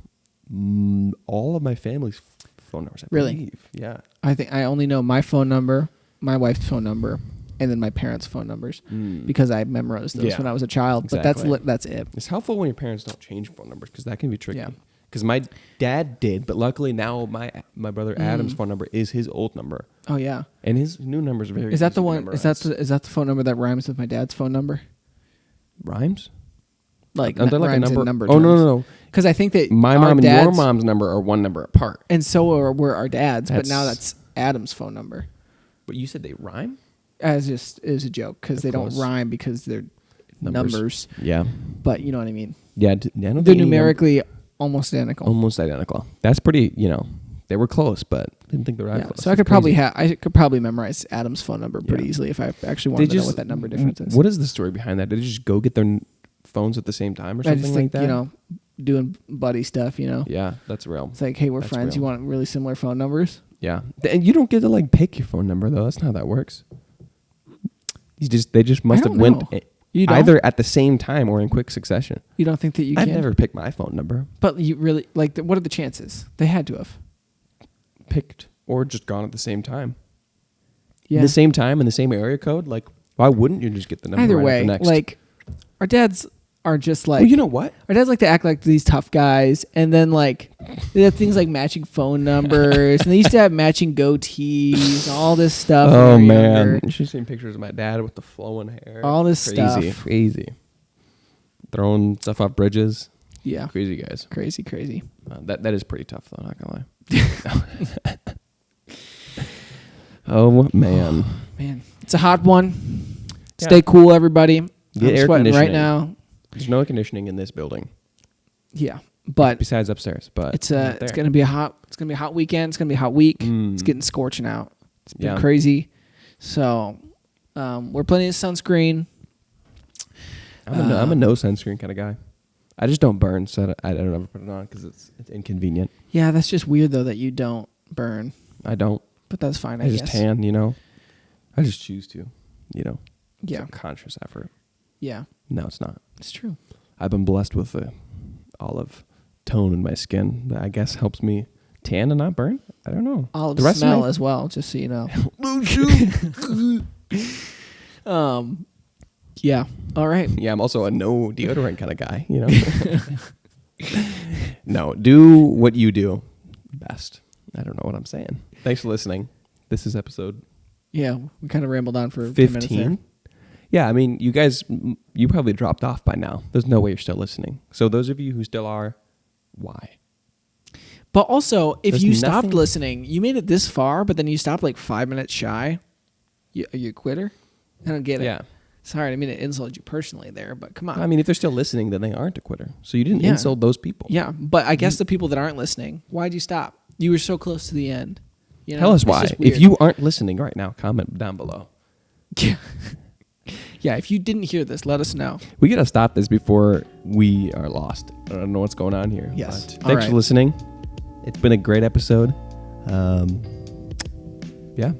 all of my family's phone numbers. I believe. Yeah. I think I only know my phone number, my wife's phone number, and then my parents' phone numbers because I memorized those when I was a child. Exactly. But that's it. It's helpful when your parents don't change phone numbers because that can be tricky. Yeah. Because my dad did, but luckily now my brother Adam's phone number is his old number. Oh yeah. And his new number is very. Is that the one? Is that the phone number that rhymes with my dad's phone number? Rhymes? Like rhymes like a number? In number oh terms. No. Because I think that my mom and your mom's number are one number apart, and so were our dad's. But now that's Adam's phone number. But you said they rhyme? It was a joke because they don't rhyme because they're numbers. Yeah. But you know what I mean. Yeah. I don't They're think any numerically almost identical. almost identical. That's pretty, they were close, but didn't think they were that close. So I could probably memorize Adam's phone number pretty easily if I actually wanted to know what that number difference is. What is the story behind that? Did they just go get their phones at the same time or something just like that? Doing buddy stuff, Yeah, that's real. It's like, hey, we're friends. Real. You want really similar phone numbers? Yeah. And you don't get to pick your phone number though. That's not how that works. They just must have went either at the same time or in quick succession. You don't think that you can? I've never picked my phone number. But you really, what are the chances? They had to have. Picked or just gone at the same time. Yeah. The same time and the same area code? Why wouldn't you just get the number Either right way, after next? our dads are just well, you know what? Our dads like to act like these tough guys, and then they have things like matching phone numbers, and they used to have matching goatees, all this stuff. Oh man, you should have seen pictures of my dad with the flowing hair. All this stuff, crazy, throwing stuff off bridges. Yeah, crazy guys, crazy. That is pretty tough though. Not gonna lie. Oh man, it's a hot one. Stay cool, everybody. Get I'm air sweating conditioning right now. There's no air conditioning in this building. Yeah, but besides upstairs, but it's gonna be a hot weekend. It's gonna be a hot week. It's getting scorching out. It's been crazy. So we're putting in sunscreen. I'm a no sunscreen kind of guy. I just don't burn, so I don't ever put it on because it's inconvenient. Yeah, that's just weird though that you don't burn. I don't. But that's fine. I guess. just tan. I just choose to. Yeah. It's a conscious effort. Yeah. No, it's not. It's true. I've been blessed with a olive tone in my skin that I guess helps me tan and not burn. I don't know. Olive smell as well, just so you know. Yeah. All right. Yeah, I'm also a no deodorant kind of guy, No, do what you do best. I don't know what I'm saying. Thanks for listening. This is episode... Yeah, we kind of rambled on for 15. 10 minutes there. Yeah, I mean, you guys, you probably dropped off by now. There's no way you're still listening. So those of you who still are, why? But also, if you stopped listening, you made it this far, but then you stopped 5 minutes shy, are you a quitter? I don't get it. Yeah. Sorry, I didn't mean to insult you personally there, but come on. I mean, if they're still listening, then they aren't a quitter. So you didn't insult those people. Yeah, but I guess the people that aren't listening, why'd you stop? You were so close to the end. Tell us why. If you aren't listening right now, comment down below. Yeah, if you didn't hear this, let us know. We got to stop this before we are lost. I don't know what's going on here. Yes. Thanks for listening. It's been a great episode. Yeah.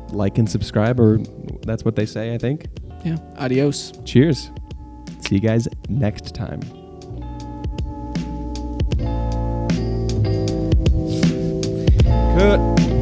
Like and subscribe, or that's what they say, I think. Yeah. Adios. Cheers. See you guys next time. Good.